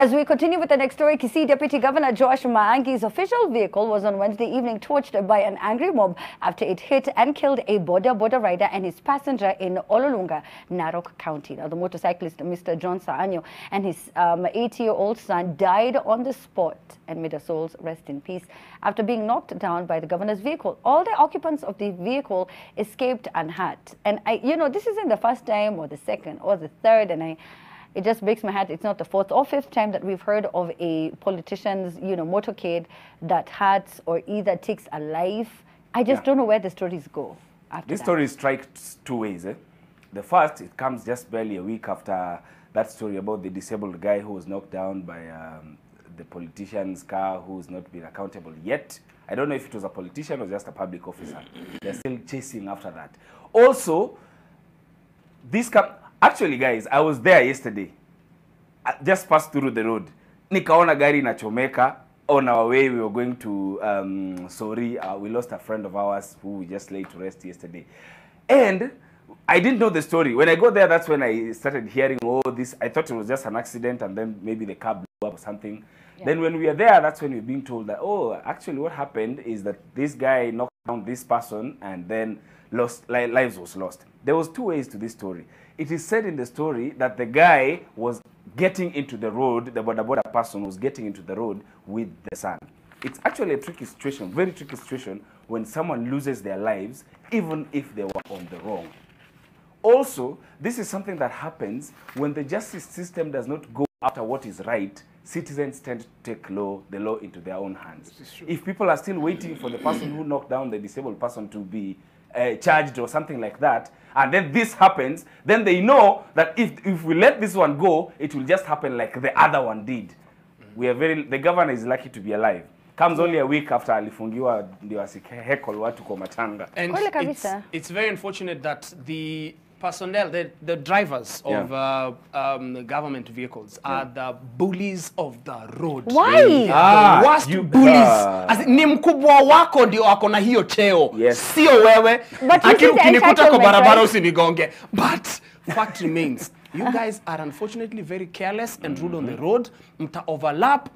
As we continue with the next story, Kisii Deputy Governor Josh Maangi's official vehicle was on Wednesday evening torched by an angry mob after it hit and killed a border rider and his passenger in Ololunga, Narok County. Now, the motorcyclist, Mr. John Saanyo, and his 80-year-old son died on the spot, and may their souls rest in peace, after being knocked down by the governor's vehicle. All the occupants of the vehicle escaped unhurt. And this isn't the first time or the second or the third, and it just breaks my heart. It's not the fourth or fifth time that we've heard of a politician's, motorcade that hurts or either takes a life. I just don't know where the stories go after This story strikes two ways. The first, it comes just barely a week after that story about the disabled guy who was knocked down by the politician's car, who's not been accountable yet. I don't know if it was a politician or just a public officer. They're still chasing after that. Also, actually, guys, I was there yesterday. I just passed through the road. Nikaona gari inachomeka. On our way, we were going to we lost a friend of ours who we just laid to rest yesterday. And I didn't know the story. When I got there, that's when I started hearing all this. I thought it was just an accident and then maybe the car blew up or something. Yeah. Then when we were there, that's when we were being told that, oh, actually what happened is that this guy knocked down this person and then lives was lost. There was two ways to this story. It is said in the story that the guy was getting into the road, the border person was getting into the road with the son. It's actually a tricky situation, very tricky situation, when someone loses their lives, even if they were on the wrong. Also, this is something that happens when the justice system does not go after what is right. Citizens tend to take the law into their own hands. If people are still waiting for the person who knocked down the disabled person to be charged or something like that, and then this happens, then they know that if we let this one go, it will just happen like the other one did. The governor is lucky to be alive. Comes only a week after alifungiwa ndio asihekol watu kwa matanga. And it's very unfortunate that the personnel, the drivers of government vehicles are the bullies of the road. Why? The worst bullies. Ni mkubwa wako ndio ako na hiyo cheo. Sio wewe. Ukinikuta kwa barabara usinigonge. But fact remains, you guys are unfortunately very careless and rude on the road. Mta overlap,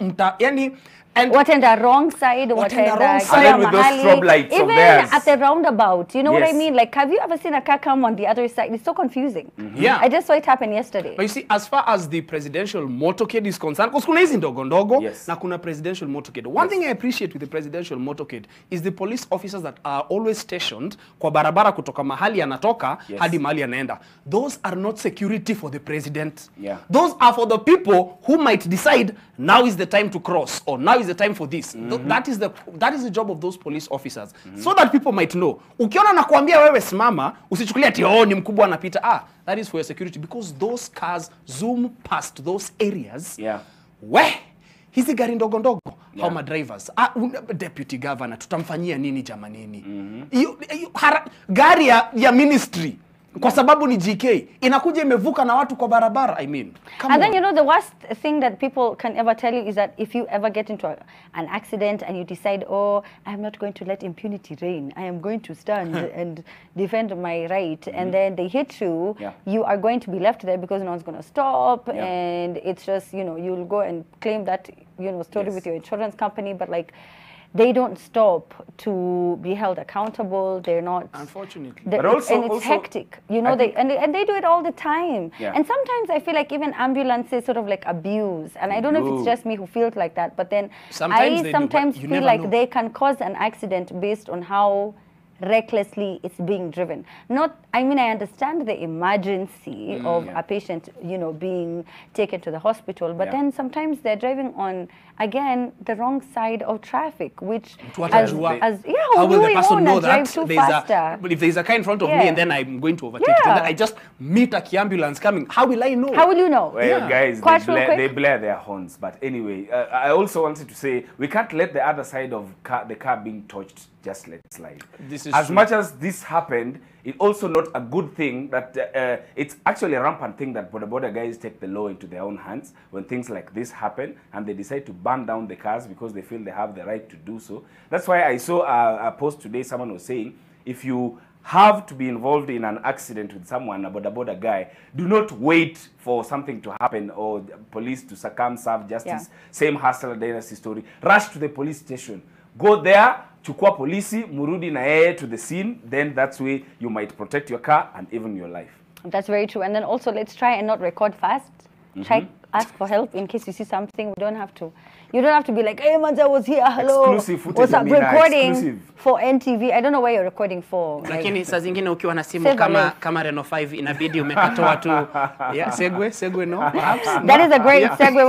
and what in the wrong side, what in the wrong side, and with those strobe lights even of theirs. At the roundabout, you know what I mean? Like, have you ever seen a car come on the other side? It's so confusing. Yeah, I just saw it happen yesterday. But you see, as far as the presidential motorcade is concerned, because kuna hizi ndogo ndogo na kuna presidential motorcade. One thing I appreciate with the presidential motorcade is the police officers that are always stationed kwa barabara kutoka mahali anatoka hadi mahali anaenda. Those are not security for the president. Those are for the people who might decide now is the time to cross or now is the time for this. That is the job of those police officers. So that people might know. Ukiona na kuambia wewe simama, usichukulia ati ni mkubwa anapita. That is for your security, because those cars zoom past those areas. Hizi gari ndogo ndogo, how my drivers, deputy governor, tutamfanyia nini jamanini? Gari ya ministry, kwa sababu ni GK, inakuja imevuka na watu kwa barabara, I mean. And then, the worst thing that people can ever tell you is that if you ever get into an accident and you decide, oh, I'm not going to let impunity reign, I am going to stand and defend my right, and then they hit you, you are going to be left there because no one's going to stop, and it's just, you'll go and claim that, story with your insurance company, but like, they don't stop to be held accountable. They're not. Unfortunately. But and it's hectic. And they do it all the time. And sometimes I feel like even ambulances sort of like abuse. And I don't know if it's just me who feels like that. But then I sometimes feel like they can cause an accident based on how recklessly it's being driven. I understand the emergency of a patient, being taken to the hospital, but then sometimes they're driving on, again, the wrong side of traffic, which how will the person know that but if there's a car in front of me and then I'm going to overtake it, and then I just meet a ambulance coming, how will I know? How will you know? Well, guys, they blare their horns. But anyway, I also wanted to say, we can't let the other side of the car being touched just let it slide. As much as this happened, it's also not a good thing that it's actually a rampant thing that border guys take the law into their own hands when things like this happen and they decide to burn down the cars because they feel they have the right to do so. That's why I saw a post today, someone was saying, if you have to be involved in an accident with someone, a boda guy, do not wait for something to happen or police to succumb, serve justice. Same Hustler Dynasty story. Rush to the police station. Go there, chukua polisi, murudi na yeye to the scene. Then that's way you might protect your car and even your life. That's very true. And then also, let's try and not record fast. Try ask for help in case you see something. We don't have to. You don't have to be like, hey, Manza was here. Hello. Exclusive footage. What's up? Recording exclusive. For NTV. I don't know where you're recording for. Lakini saa zingine ukiwa na simu kama Reno 5 inabidi umekatoa tu. Yeah, segue no? Perhaps. That is a great segue.